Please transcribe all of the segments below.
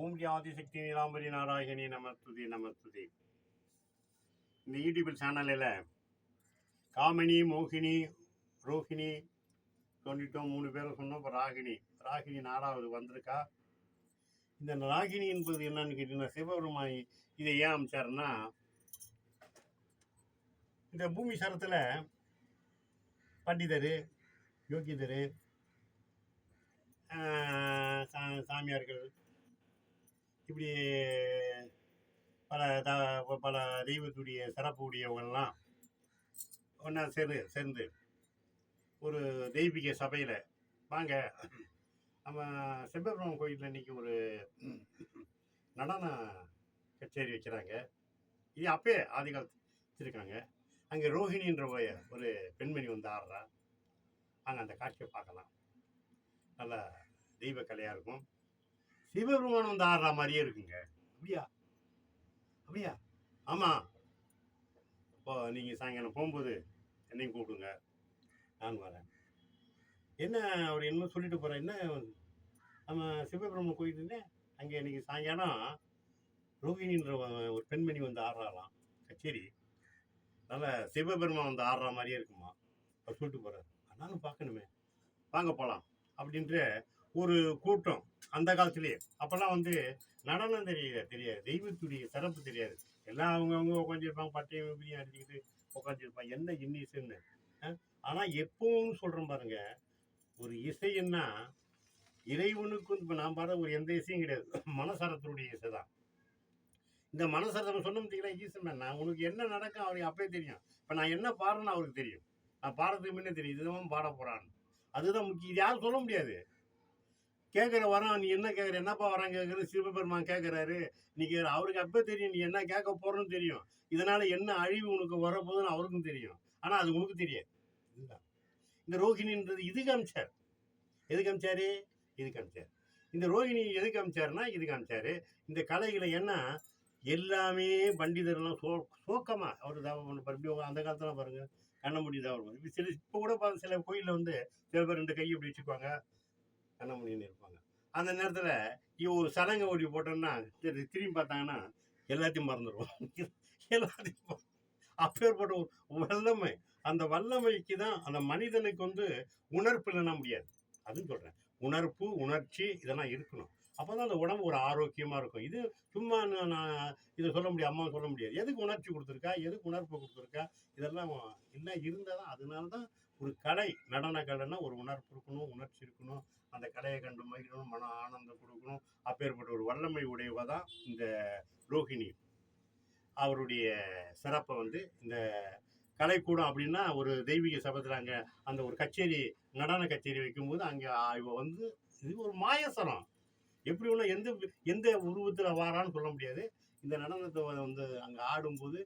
ஓம் ஆதிசக்தி நீலாம்பரி நாராயணி நமஸ்துதி நமஸ்துதி. இந்த யூடியூப் சேனலில் காமினி, மோகினி, ரோஹிணி சொல்லிட்டோம், 3 பேரை சொன்னோம். இப்போ ராகினி 4வது வந்திருக்கா. இந்த ராகினி என்பது என்னன்னு கேட்டீங்கன்னா, சிவபெருமான் இதை ஏன் அமைச்சாருன்னா, இந்த பூமி சரத்தில் பண்டிதர், யோகிதர், சாமியார்கள், இப்படி பல தெய்வத்துடைய சிறப்பு உடையவங்கள்லாம் ஒன்றா சேர்ந்து ஒரு தெய்வீக சபையில் வாங்க, நம்ம சிவபெருமான் கோயிலில் இன்னைக்கு ஒரு நடன கச்சேரி வைக்கிறாங்க. இது அப்பே ஆதி காலத்து வச்சுருக்காங்க. அங்கே ரோஹிணின்ற ஒரு பெண்மணி வந்து ஆடுறா. அங்கே அந்த காட்சியை பார்க்கலாம். நல்ல தெய்வ கலையாக இருக்கும். சிவபெருமான் வந்து ஆடுற மாதிரியே இருக்குங்க. அப்படியா? ஆமாம். இப்போ நீங்கள் சாயங்காலம் போகும்போது என்னையும் கூப்பிடுங்க, நான் வரேன். என்ன அவர் என்ன சொல்லிட்டு போகிறேன், என்ன நம்ம சிவபெருமான் கோயிலுன்னு அங்கே இன்னைக்கு சாயங்காலம் ரோஹிணின்ற ஒரு பெண்மணி வந்து ஆடுறாளாம் கச்சேரி. நல்ல சிவபெருமான் வந்து ஆடுற மாதிரியே இருக்குமா அவர் சொல்லிட்டு போகிறார். ஆனாலும் பார்க்கணுமே, வாங்க போகலாம் அப்படின்ற ஒரு கூட்டம். அந்த காலத்துலேயே அப்போல்லாம் வந்து நடனம் தெரியாது, தெய்வத்துடைய சிறப்பு தெரியாது. எல்லாம் அவங்கவுங்க உட்காந்துருப்பாங்க, பட்டையும் விபதியும் அடிச்சுக்கிட்டு உட்காந்துருப்பாங்க, என்ன இன்னிசுன்னு. ஆனால் எப்பவும் சொல்கிறேன் பாருங்க, ஒரு இசைன்னா இறைவனுக்கு இப்போ நான் பாட ஒரு எந்த இசையும் கிடையாது, மனசரத்தினுடைய இசை தான். இந்த மனசரத்தை சொன்ன பார்த்தீங்களா, ஈசன் நான் உனக்கு என்ன நடக்கும் அவருக்கு அப்பயே தெரியும். இப்போ நான் என்ன பாடுறேன்னு அவருக்கு தெரியும், நான் பாடுறதுக்கு முன்னே தெரியும் இதுதான் பாட போகிறான்னு. அதுதான் முக்கியம். இது யாரும் சொல்ல முடியாது. கேட்குற வரான், நீ என்ன கேட்குற, என்னப்பா வரான் கேட்குறது சிவபெருமான் கேட்குறாரு. நீ கேட்குற அவருக்கு அப்போ தெரியும், நீ என்ன கேட்க போகிறன்னு தெரியும். இதனால் என்ன அழிவு உனக்கு வரப்போகுதுன்னு அவருக்கும் தெரியும். ஆனால் அது உனக்கு தெரியாது. இதுதான் இந்த ரோஹிணின்றது. இதுக்கு அமிச்சார். எதுக்கு அமிச்சாரு? இதுக்கு அமிச்சார். இந்த ரோஹிணி எதுக்கு அமிச்சாருன்னா இதுக்கு அமிச்சாரு. இந்த கலைகளை என்ன எல்லாமே பண்டிதர்லாம் சோக்கமாக அவர் தான் அந்த காலத்தில் பாருங்க, கண்ண முடியுதா அவர் சில இப்போ கூட சில கோயிலில் வந்து சில பேர் 2 கை இப்படி வச்சுக்குவாங்க, கண்ணமணின்னு இருப்பாங்க. அந்த நேரத்தில் ஒரு சலங்கை ஓடி போட்டோன்னா திரும்பி பார்த்தாங்கன்னா எல்லாத்தையும் மறந்துடுவோம். எல்லாத்தையும் அப்பேற்பட்ட ஒரு வல்லமை. அந்த வல்லமைக்கு தான் அந்த மனிதனுக்கு வந்து உணர்ப்பு இல்லைன்னா முடியாது. அதுன்னு சொல்கிறேன். உணர்ப்பு, உணர்ச்சி இதெல்லாம் இருக்கணும். அப்போ தான் அந்த உடம்பு ஒரு ஆரோக்கியமாக இருக்கும். இது சும்மா நான் இதை சொல்ல முடியாது, அம்மா சொல்ல முடியாது. எதுக்கு உணர்ச்சி கொடுத்துருக்கா, எதுக்கு உணர்ப்பு கொடுத்துருக்கா, இதெல்லாம் இல்லை இருந்தால் தான். அதனால தான் ஒரு கலை, நடன கலைன்னா ஒரு உணர்ப்பு இருக்கணும், உணர்ச்சி இருக்கணும், அந்த கலையை கண்டு மகிழணும், மன ஆனந்தம் கொடுக்கணும். அப்பேற்பட்ட ஒரு வல்லமை உடையவ தான் இந்த ரோஹிணி. அவருடைய சிறப்பை வந்து இந்த கலைக்கூடம் அப்படின்னா ஒரு தெய்வீக சபத்தில் அங்கே அந்த ஒரு கச்சேரி, நடன கச்சேரி வைக்கும்போது அங்கே இவ வந்து இது ஒரு மாயசனம். எப்படி ஒன்று எந்த உருவத்தில் வாரான்னு சொல்ல முடியாது. இந்த நடனத்தை வந்து அங்கே ஆடும்போது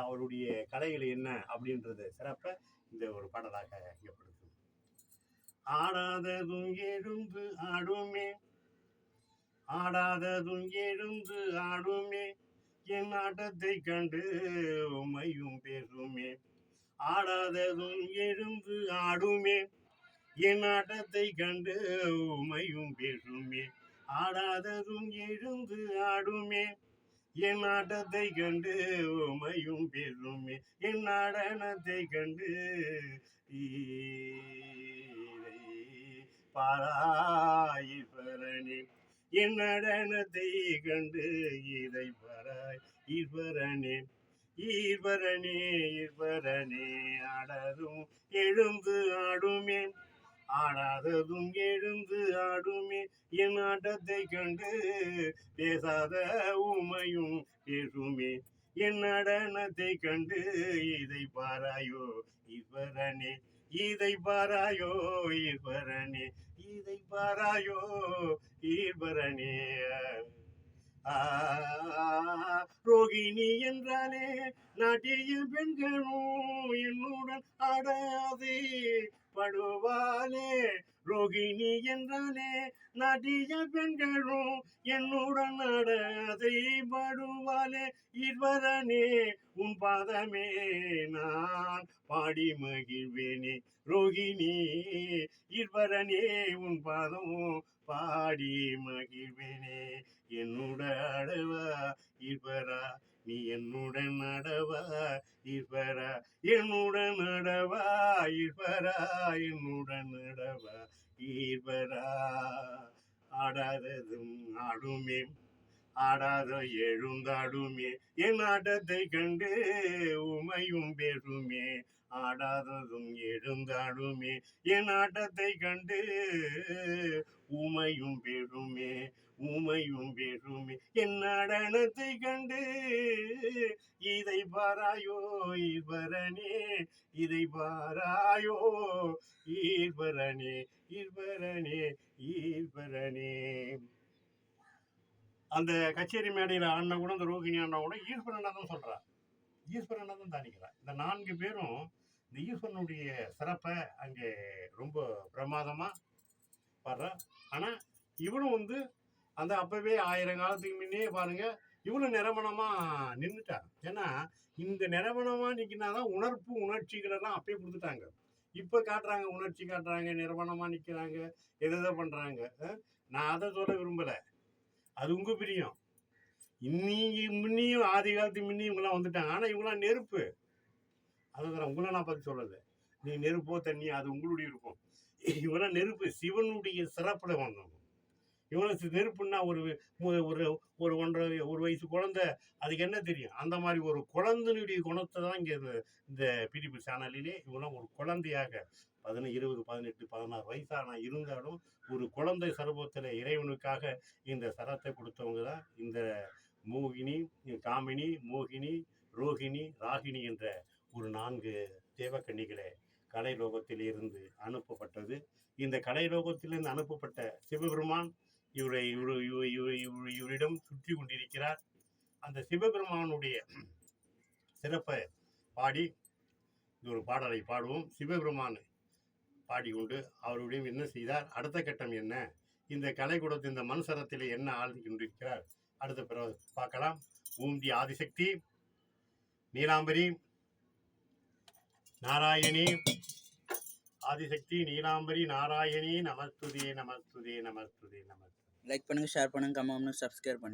அவருடைய கலைகள் என்ன அப்படின்றது சிறப்பை இந்த ஒரு பாடலாக ஏற்படுத்தும். ஆடாததும் எழுந்து ஆடுமே, ஆடாததும் எழுந்து ஆடுமே, என் ஆட்டத்தை கண்டு உமையும் பேசுமே. ஆடாததும் எழுந்து ஆடுமே, என் ஆட்டத்தை கண்டு உமையும் பேசுமே. ஆடாததும் எழுந்து ஆடுமே, என் ஆட்டத்தை கண்டு உமையும் பேசுமே. என் நடனத்தை கண்டு பாராயீஸ்வரனே, என் நடனத்தை கண்டு இதை பாராய் ஈஸ்வரனே. ஈஸ்வரனே ஈஸ்வரனே, ஆடாதும் எழுந்து ஆடுமே, ஆடாததும் எழுந்து ஆடுமே, என் ஆட்டத்தை கண்டு பேசாத உமையும் பேசுமே. என் நடனத்தை கண்டு இதை பாராயோ ஈஸ்வரனே, இதை பாராயோ ஈஸ்வரனே, இதை பாராயோ ஈஸ்வரனே. ரோகி ரோகிணி என்றாலே நாட்டிய பெண்களும் என்னுடன் ஆடாதே படுவாளே. ரோகிணி என்றாலே நாட்டிய பெண்களும் என்னுடன் ஆடாதே படுவாளே. ஈஸ்வரனே உன் பாதமே நான் பாடி மகிழ்வேனே. ரோகிணி ஈஸ்வரனே உன் பாதம் பாடி மகிழ்வேனே. என்னுடன் அடவா ஈஸ்வரா நீ என்னுடன் அடவா ஈஸ்வரா. என்னுடன் அடவா ஈஸ்வரா என்னுடன் அடவா ஈஸ்வரா. ஆடாததும் ஆடுமே ஆடாத எழுந்தாடுமே என் ஆட்டத்தை கண்டு உமையும் பேசுமே. ஆடாததும் எழுந்தாடுமே என் ஆட்டத்தை கண்டு உமையும் பேசுமே. உமையும் பேசுமே என் நடனத்தை கண்டு. இதை பாராயோ ஈஸ்வரனே இதை பாராயோ ஈஸ்வரனே ஈஸ்வரனே ஈஸ்வரனே. அந்த கச்சேரி மேடையில் ஆடின கூட இந்த ரோகிணி ஆடினா கூட ஈஸ்வரனா தான் சொல்றா, ஈஸ்வரனா தான் தானிக்கிறா. இந்த 4 பேரும் இந்த ஈஸ்வரனுடைய சிறப்பை அங்கே ரொம்ப பிரமாதமா பாடுறா. ஆனா இவனும் வந்து அந்த அப்பவே 1000 காலத்துக்கு முன்னே பாருங்க இவனும் நிரமணமா நின்றுட்டா. ஏன்னா இந்த நிரமணமா நிற்கினாதான் உணர்ச்சிகள் எல்லாம் அப்பயே கொடுத்துட்டாங்க. இப்ப காட்டுறாங்க, உணர்ச்சி காட்டுறாங்க, நிரமணமா நிக்கிறாங்க, எதை பண்றாங்க. நான் அதை சொல்ல விரும்பல, அது உங்க பிரியம். முன்னியும் ஆதி காலத்துக்கு முன்னியும் இவங்கெல்லாம் வந்துட்டாங்க. ஆனா இவங்கெல்லாம் நெருப்பு. அதுதான் உங்களை நான் பத்தி சொல்லல. நீ நெருப்போ தண்ணி அது உங்களுடைய இருக்கும். இவங்கெல்லாம் நெருப்பு, சிவனுடைய சிறப்புல வந்தவங்க. இவனுக்கு நெருப்புன்னா ஒரு ஒரு ஒரு 1.5 வயசு குழந்தை, அதுக்கு என்ன தெரியும்? அந்த மாதிரி ஒரு குழந்தைனுடைய குணத்தை தான் இங்கே இந்த பிடிப்பு சேனலிலே இவங்களாம் ஒரு குழந்தையாக 20, 18, 16 வயசான இருந்தாலும் ஒரு குழந்தை சர்வத்தில் இறைவனுக்காக இந்த சரத்தை கொடுத்தவங்க தான் இந்த மோகினி, காமினி, மோகினி, ரோகிணி, ராகினி என்ற ஒரு 4 தேவக்கன்னிகளே கலைலோகத்தில் இருந்து அனுப்பப்பட்டது. இந்த கலைலோகத்திலிருந்து அனுப்பப்பட்ட சிவபெருமான் இவரிடம் சுற்றி கொண்டிருக்கிறார். அந்த சிவபெருமானுடைய சிறப்பை பாடி ஒரு பாடலை பாடுவோம். சிவபெருமான் பாடிக்கொண்டு அவருடைய என்ன செய்தார், அடுத்த கட்டம் என்ன, இந்த கலைக்கூடத்தில் இந்த மண் சரத்திலே என்ன ஆழ்ந்து கொண்டிருக்கிறார், அடுத்த பிறகு பார்க்கலாம். ஊந்தி ஆதிசக்தி, நீலாம்பரி, நாராயணி, ஆதிசக்தி, நீலாம்பரி, நாராயணி, நமஸ்துதே நமஸ்துதே நமஸ்துதே நமஸ்துதே. லைக் பண்ணுங்க, ஷேர் பண்ணுங்க, கமெண்ட் பண்ணுங்க, சப்ஸ்கிரைப் பண்ணுங்க.